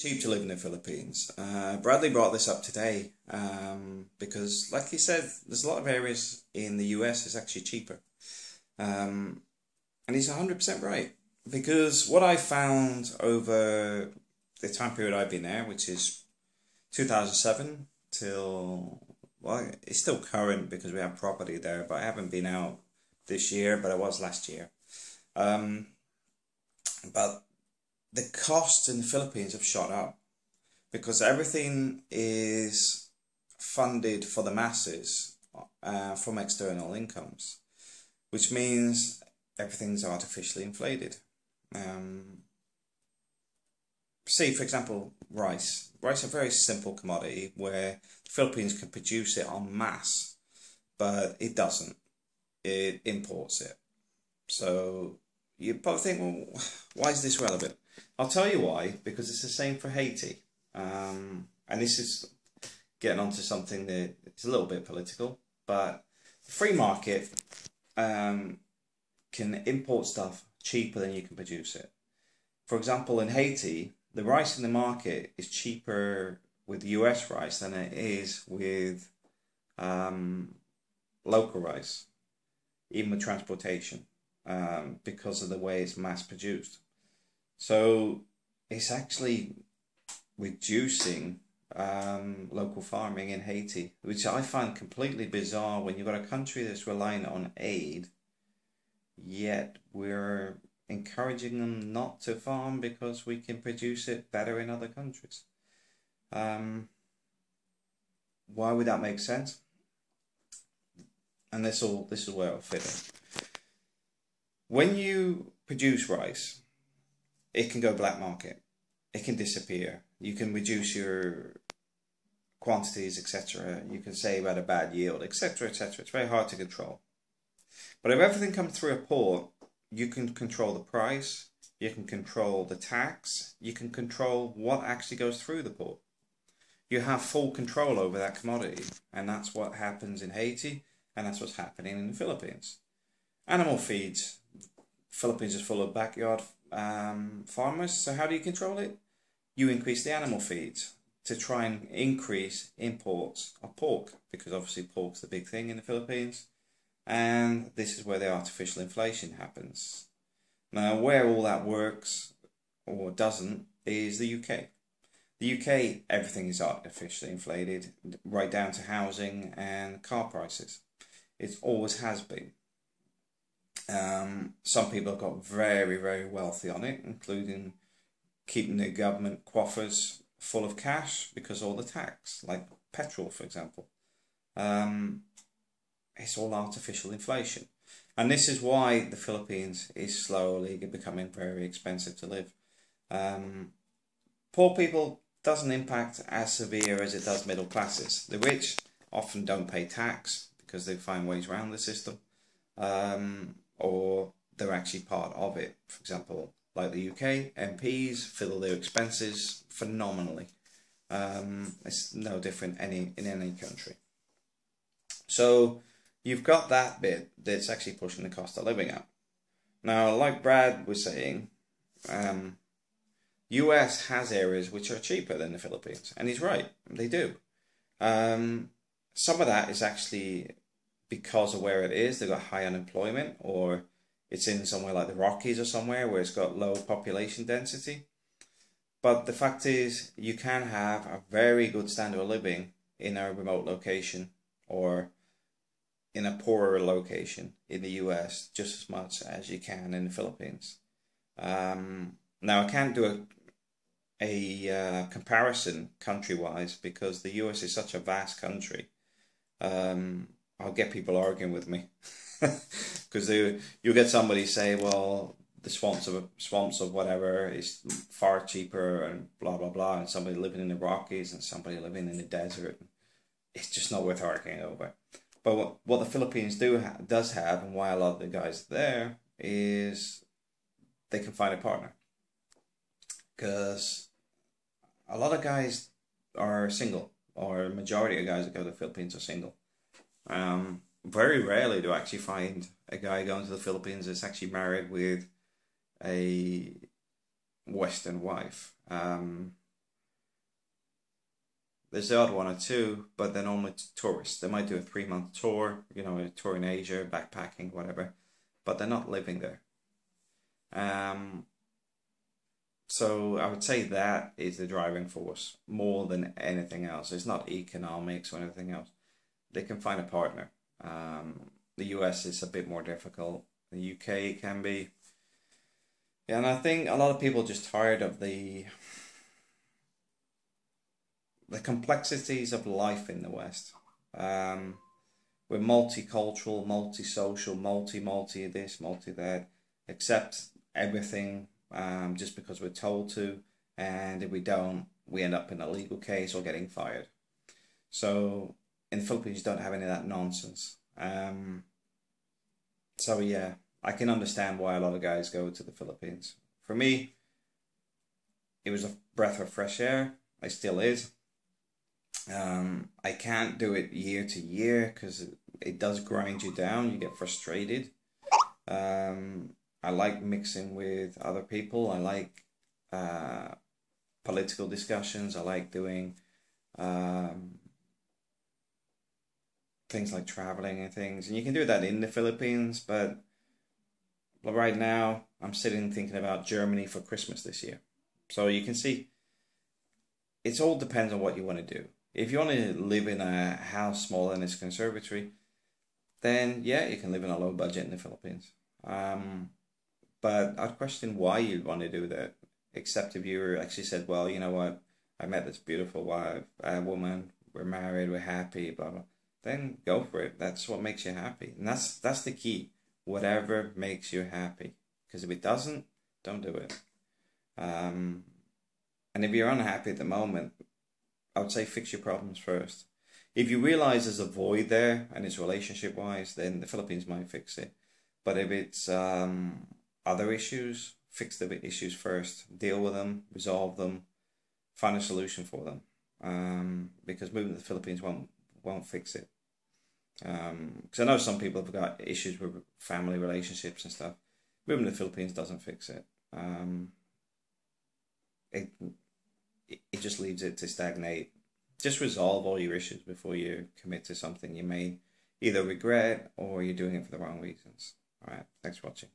Cheap to live in the Philippines. Bradley brought this up today because, like he said, there's a lot of areas in the US it's actually cheaper. And he's 100% right. Because what I found over the time period I've been there, which is 2007 till, well, it's still current because we have property there, but I haven't been out this year, but I was last year. But the costs in the Philippines have shot up because everything is funded for the masses from external incomes, which means everything's artificially inflated. See, for example, rice. Rice is a very simple commodity where the Philippines can produce it en masse, but it doesn't. It imports it. So you probably think, well, why is this relevant? I'll tell you why, because it's the same for Haiti. And this is getting onto something that is a little bit political, but the free market can import stuff cheaper than you can produce it. For example, in Haiti, the rice in the market is cheaper with US rice than it is with local rice, even with transportation, because of the way it's mass produced. So it's actually reducing local farming in Haiti, which I find completely bizarre when you've got a country that's reliant on aid, yet we're encouraging them not to farm because we can produce it better in other countries. Why would that make sense? And this is where it'll fit in. When you produce rice, it can go black market. It can disappear. You can reduce your quantities, etc. You can say about a bad yield, etc., etc. It's very hard to control. But if everything comes through a port, you can control the price, you can control the tax, you can control what actually goes through the port. You have full control over that commodity, and that's what happens in Haiti, and that's what's happening in the Philippines. Animal feeds. Philippines is full of backyard farmers, so how do you control it? You increase the animal feeds to try and increase imports of pork, because obviously pork's the big thing in the Philippines. And this is where the artificial inflation happens. Now, where all that works or doesn't is the UK. The UK, everything is artificially inflated, right down to housing and car prices. It always has been. Some people have got very, very wealthy on it, including keeping the government coffers full of cash because of all the tax, like petrol, for example. It's all artificial inflation. And this is why the Philippines is slowly becoming very expensive to live. Poor people doesn't impact as severe as it does middle classes. The rich often don't pay tax because they find ways around the system, or they're actually part of it. For example, like the UK, MPs fill their expenses phenomenally. It's no different in any country. So you've got that bit that's actually pushing the cost of living up. Now, like Brad was saying, US has areas which are cheaper than the Philippines, and he's right, they do. Some of that is actually because of where it is. They've got high unemployment, or it's in somewhere like the Rockies or somewhere where it's got low population density. But the fact is, you can have a very good standard of living in a remote location or in a poorer location in the US just as much as you can in the Philippines. Now, I can't do a comparison country-wise because the US is such a vast country. I'll get people arguing with me because you'll get somebody say, well, the swamps of whatever is far cheaper and blah blah blah, and somebody living in the Rockies and somebody living in the desert. It's just not worth arguing over. But what the Philippines does have, and why a lot of the guys there, is they can find a partner. Because a lot of guys are single, or a majority of guys that go to the Philippines are single. Very rarely do I actually find a guy going to the Philippines that's actually married with a Western wife. There's the odd one or two, but they're normally tourists. They might do a 3-month tour, you know, a tour in Asia, backpacking, whatever, but they're not living there. So I would say that is the driving force more than anything else. It's not economics or anything else. They can find a partner. The US is a bit more difficult. The UK can be. Yeah, and I think a lot of people are just tired of the complexities of life in the West. We're multicultural, multi-social, multi this, multi that, accept everything just because we're told to, and if we don't, we end up in a legal case or getting fired. So in the Philippines, you don't have any of that nonsense. So yeah, I can understand why a lot of guys go to the Philippines. For me, it was a breath of fresh air. It still is. I can't do it year to year because it does grind you down. You get frustrated. I like mixing with other people. I like political discussions. I like doing things like traveling and things. And you can do that in the Philippines, but right now I'm sitting thinking about Germany for Christmas this year. So you can see it all depends on what you want to do. If you want to live in a house smaller than this conservatory, then yeah, you can live in a low budget in the Philippines. But I'd question why you'd want to do that, except if you actually said, well, you know what, I met this beautiful woman, we're married, we're happy, blah, blah. Then go for it. That's what makes you happy. And that's the key. Whatever makes you happy. Because if it doesn't, don't do it. And if you're unhappy at the moment, I would say fix your problems first. If you realize there's a void there and it's relationship-wise, then the Philippines might fix it. But if it's other issues, fix the issues first. Deal with them, resolve them, find a solution for them. Because moving to the Philippines won't fix it. Because I know some people have got issues with family relationships and stuff. Moving to the Philippines doesn't fix it. It just leaves it to stagnate. Just resolve all your issues before you commit to something you may either regret or you're doing it for the wrong reasons. All right, thanks for watching.